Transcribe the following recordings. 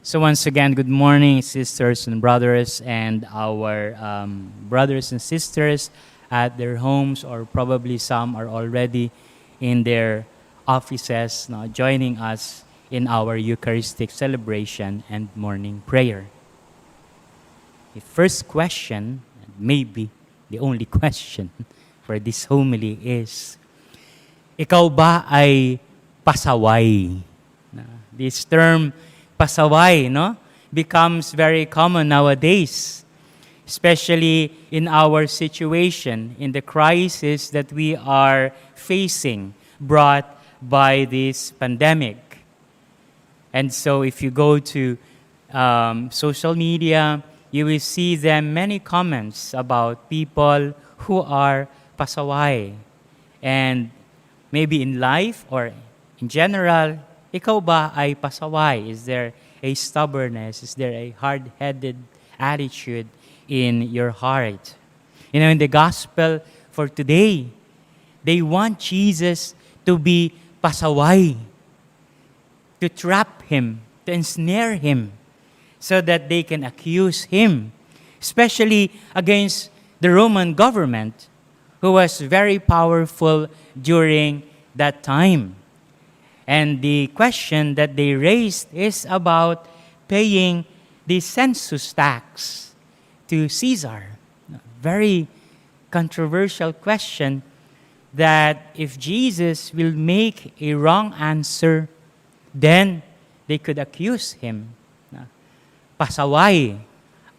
So once again, good morning, sisters and brothers, and our brothers and sisters at their homes, or probably some are already in their offices, now joining us in our Eucharistic celebration and morning prayer. The first question, and maybe the only question for this homily is, ikaw ba ay pasaway? This term, pasaway, no, becomes very common nowadays, especially in our situation, in the crisis that we are facing, brought by this pandemic. And so if you go to social media, you will see them many comments about people who are pasaway. And maybe in life or in general, ikaw ba ay pasaway? Is there a stubbornness? Is there a hard-headed attitude in your heart? You know, in the gospel for today, they want Jesus to be pasaway, to trap him, to ensnare him, so that they can accuse him, especially against the Roman government, who was very powerful during that time. And the question that they raised is about paying the census tax to Caesar. Very controversial question that if Jesus will make a wrong answer, then they could accuse him. Pasaway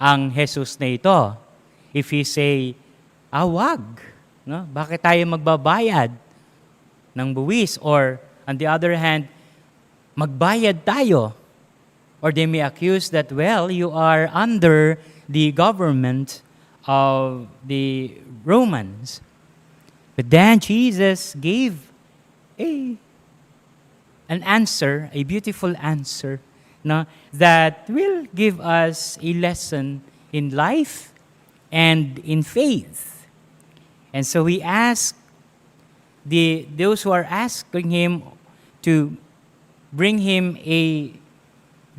ang Jesus na ito. If he say, wag, no? Bakit tayo magbabayad ng buwis? Or on the other hand, magbayad tayo. Or they may accuse that, well, you are under the government of the Romans. But then Jesus gave an answer, a beautiful answer, no, that will give us a lesson in life and in faith. And so we ask those who are asking him to bring him a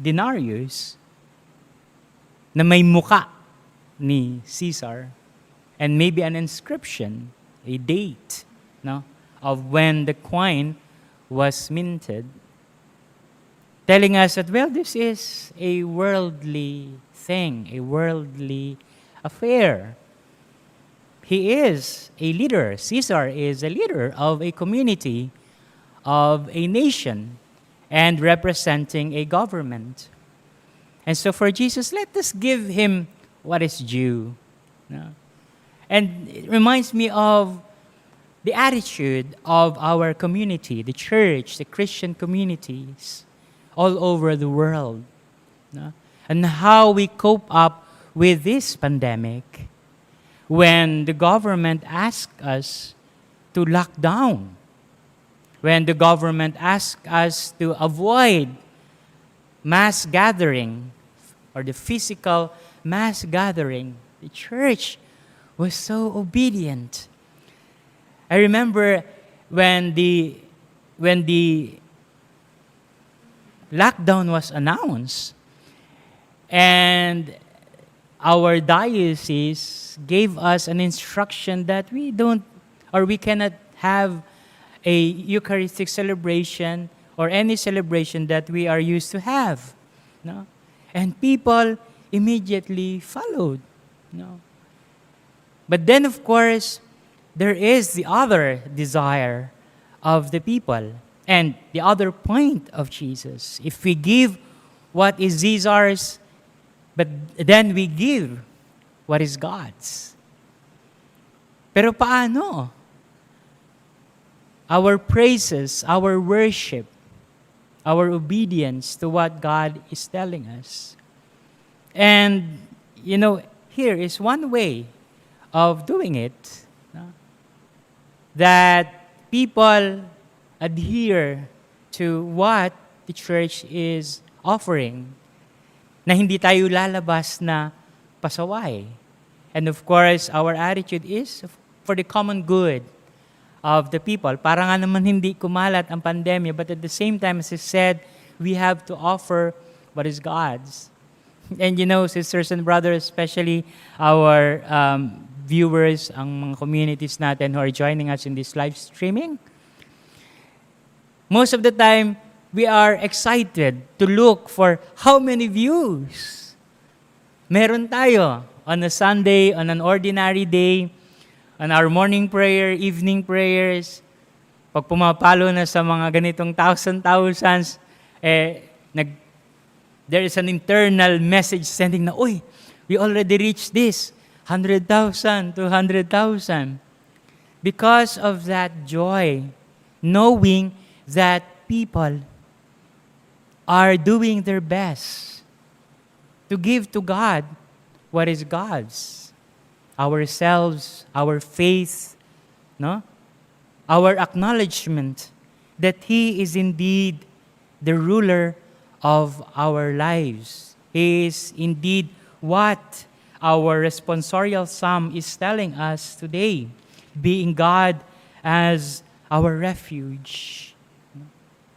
denarius na may muka ni Caesar and maybe an inscription, a date, no, of when the coin was minted, telling us that, well, this is a worldly thing, a worldly affair. He is a leader. Caesar is a leader of a community, of a nation, and representing a government. And so for Jesus, let us give him what is due. No? And it reminds me of the attitude of our community, the church, the Christian communities all over the world, no? And how we cope up with this pandemic when the government asks us to lock down, when the government asks us to avoid mass gathering or the physical mass gathering. The church was so obedient. I remember when the lockdown was announced, and our diocese gave us an instruction that we cannot have a Eucharistic celebration or any celebration that we are used to have. No? And people immediately followed. No? But then, of course, there is the other desire of the people and the other point of Jesus. If we give what is Caesar's, but then we give what is God's. Pero paano? Our praises, our worship, our obedience to what God is telling us. And, you know, here is one way of doing it, no? That people adhere to what the church is offering, na hindi tayo lalabas na pasaway. And of course, our attitude is for the common good of the people. Para nga naman hindi kumalat ang pandemya, but at the same time, as I said, we have to offer but is God's. And sisters and brothers, especially our viewers, ang mga communities natin who are joining us in this live streaming, most of the time, we are excited to look for how many views meron tayo on a Sunday, on an ordinary day, on our morning prayer, evening prayers. Pag pumapalo na sa mga ganitong thousands, there is an internal message sending na, uy, we already reached this, 100,000, 200,000. Because of that joy, knowing that people are doing their best to give to God what is God's. Ourselves, our faith, no? Our acknowledgement that He is indeed the ruler of our lives. He is indeed what our responsorial psalm is telling us today, being God as our refuge.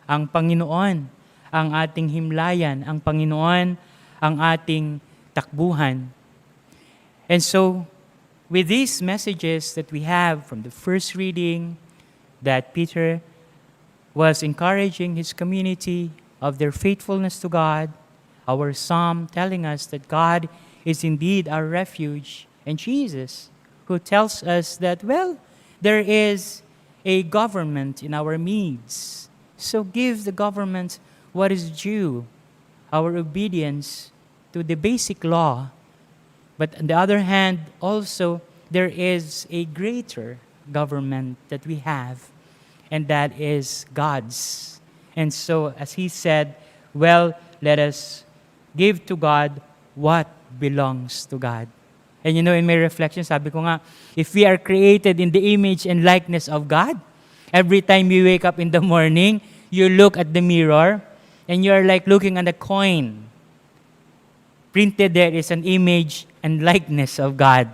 Ang Panginoon, ang ating himlayan, ang Panginoon, ang ating takbuhan. And so, with these messages that we have from the first reading, that Peter was encouraging his community of their faithfulness to God, our psalm telling us that God is indeed our refuge, and Jesus, who tells us that, well, there is a government in our midst. So give the government what is due, our obedience to the basic law. But on the other hand, also, there is a greater government that we have, and that is God's. And so, as he said, well, let us give to God what belongs to God. And in my reflection, sabi ko nga, if we are created in the image and likeness of God, every time you wake up in the morning, you look at the mirror, and you are like looking at a coin. Printed there is an image and likeness of God,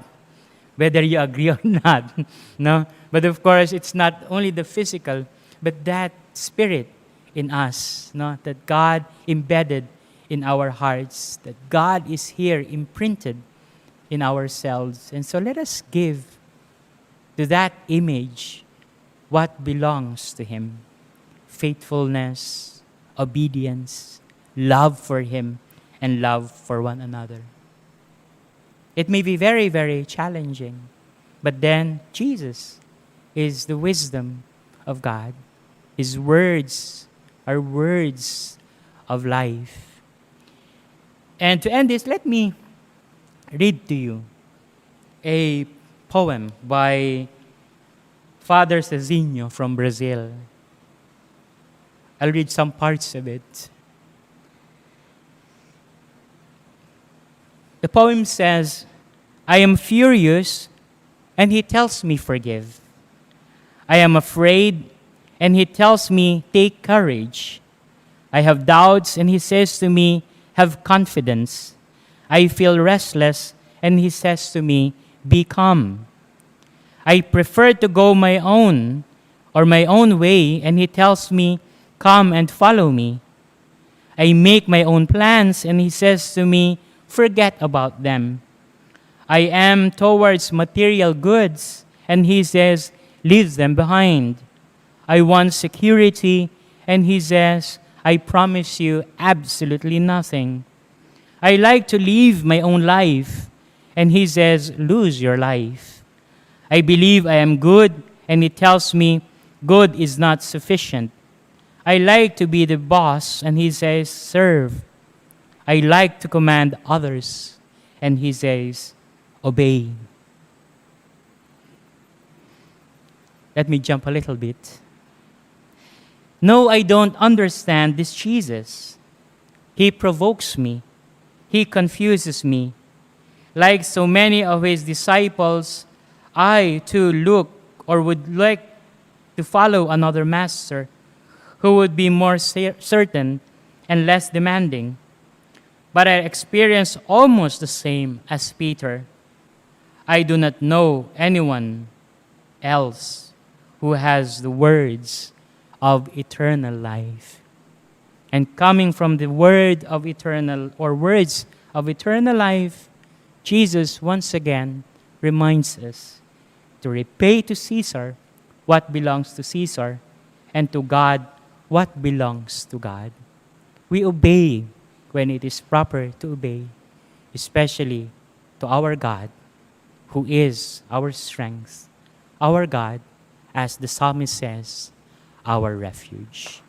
whether you agree or not. No? But of course, it's not only the physical, but that spirit in us, no? That God embedded in our hearts, that God is here imprinted in ourselves. And so let us give to that image what belongs to Him. Faithfulness, obedience, love for Him, and love for one another. It may be very, very challenging, but then Jesus is the wisdom of God. His words are words of life. And to end this, let me read to you a poem by Father Cezinho from Brazil. I'll read some parts of it. The poem says, I am furious, and He tells me forgive. I am afraid, and He tells me take courage. I have doubts, and He says to me, have confidence. I feel restless, and He says to me, be calm. I prefer to go my own way, and He tells me, come and follow me. I make my own plans, and He says to me, forget about them. I am towards material goods, and He says, leave them behind. I want security, and He says, I promise you absolutely nothing. I like to live my own life, and He says, lose your life. I believe I am good, and He tells me, good is not sufficient. I like to be the boss, and He says, serve. I like to command others, and He says, obey. Let me jump a little bit. No, I don't understand this Jesus. He provokes me. He confuses me. Like so many of His disciples, I too look or would like to follow another master who would be more certain and less demanding. But I experience almost the same as Peter. I do not know anyone else who has the words of eternal life. And coming from the word of eternal or words of eternal life, Jesus once again reminds us to repay to Caesar what belongs to Caesar, and to God what belongs to God. We obey when it is proper to obey, especially to our God, who is our strength, our God, as the psalmist says, our refuge.